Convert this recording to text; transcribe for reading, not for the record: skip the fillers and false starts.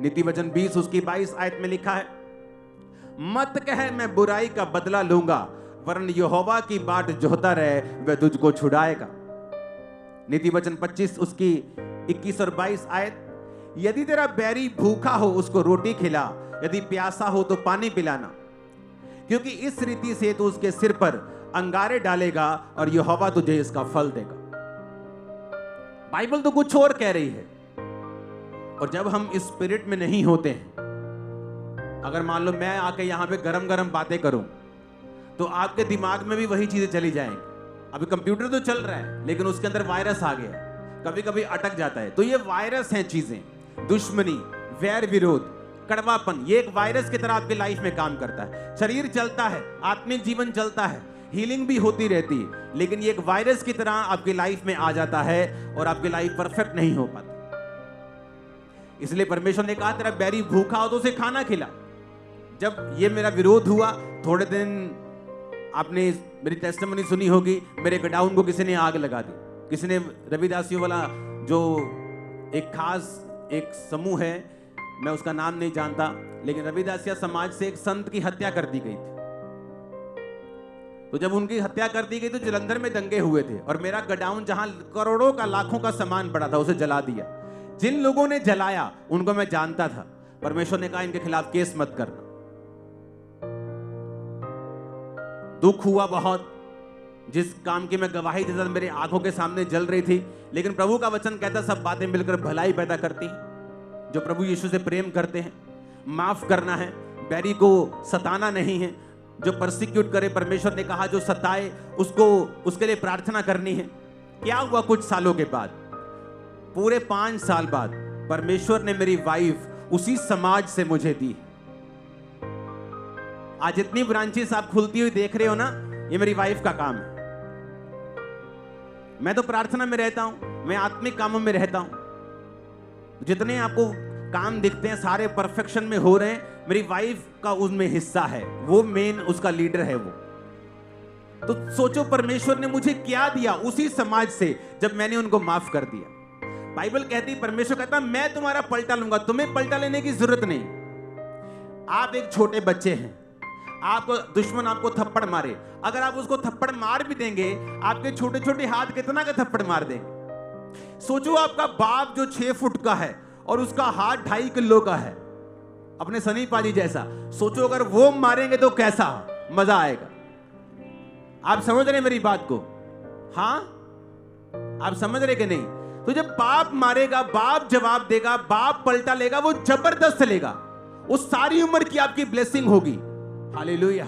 नीति वचन 20 उसकी 22 आयत में लिखा है, मत कह मैं बुराई का बदला लूंगा, वरन यहोवा की बाट जोहता रहे, वह तुझको छुड़ाएगा। नीति वचन 25 उसकी 21 और 22 आयत, यदि तेरा बैरी भूखा हो उसको रोटी खिला, यदि प्यासा हो तो पानी पिलाना, क्योंकि इस रीति से तू उसके सिर पर अंगारे डालेगा और यहोवा तुझे इसका फल देगा। बाइबल तो कुछ और कह रही है। और जब हम इस स्पिरिट में नहीं होते हैं, अगर मान लो मैं आके यहां पे गरम गरम बातें करूं, तो आपके दिमाग में भी वही चीजें चली जाएंगी। अभी कंप्यूटर तो चल रहा है, लेकिन उसके अंदर वायरस आ गया, कभी कभी अटक जाता है। तो ये वायरस हैं चीजें, दुश्मनी, वैर विरोध, कड़वापन, ये एक वायरस की तरह आपकी लाइफ में काम करता है। शरीर चलता है, आत्मिक जीवन चलता है, हीलिंग भी होती रहती है, लेकिन ये एक वायरस की तरह आपकी लाइफ में आ जाता है और आपकी लाइफ परफेक्ट नहीं हो पाती। इसलिए परमेश्वर ने कहा तेरा बैरी भूखा हो तो उसे खाना खिला। जब ये मेरा विरोध हुआ, थोड़े दिन आपने मेरी टेस्टिमनी सुनी होगी, मेरे गोडाउन को किसी ने आग लगा दी। किसी ने, रविदासियों वाला जो एक खास एक समूह है, मैं उसका नाम नहीं जानता, लेकिन रविदासिया समाज से एक संत की हत्या कर दी गई थी। तो जब उनकी हत्या कर दी गई तो जलंधर में दंगे हुए थे और मेरा गोडाउन जहां करोड़ों का लाखों का सामान पड़ा था उसे जला दिया। जिन लोगों ने जलाया उनको मैं जानता था। परमेश्वर ने कहा इनके खिलाफ केस मत करना। दुख हुआ बहुत, जिस काम की मैं गवाही देता मेरे आंखों के सामने जल रही थी, लेकिन प्रभु का वचन कहता सब बातें मिलकर भलाई पैदा करती हैं। जो प्रभु यीशु से प्रेम करते हैं, माफ करना है, बैरी को सताना नहीं है, जो परसिक्यूट करे, परमेश्वर ने कहा जो सताए उसको, उसके लिए प्रार्थना करनी है। क्या हुआ कुछ सालों के बाद, पूरे 5 साल बाद परमेश्वर ने मेरी वाइफ उसी समाज से मुझे दी। आज इतनी ब्रांचेस आप खुलती हुई देख रहे हो ना, ये मेरी वाइफ का काम है। मैं तो प्रार्थना में रहता हूं, मैं आत्मिक कामों में रहता हूं। जितने आपको काम दिखते हैं सारे परफेक्शन में हो रहे हैं, मेरी वाइफ का उनमें हिस्सा है, वो मेन उसका लीडर है वो। तो सोचो परमेश्वर ने मुझे क्या दिया उसी समाज से, जब मैंने उनको माफ कर दिया। बाइबल कहती, परमेश्वर कहता मैं तुम्हारा पलटा लूंगा, तुम्हें पलटा लेने की जरूरत नहीं। आप एक छोटे बच्चे हैं, आपको दुश्मन आपको थप्पड़ मारे, अगर आप उसको थप्पड़ मार भी देंगे, आपके छोटे छोटे हाथ कितना का थप्पड़ मार देंगे। सोचो आपका बाप जो 6 फुट का है और उसका हाथ 2.5 किलो का है, अपने सनी पाजी जैसा, सोचो अगर वो मारेंगे तो कैसा मजा आएगा। आप समझ रहे मेरी बात को? हाँ, आप समझ रहे कि नहीं? तो जब बाप मारेगा, बाप जवाब देगा, बाप पलटा लेगा, वो जबरदस्त लेगा, वो सारी उम्र की आपकी ब्लेसिंग होगी। हालेलुया।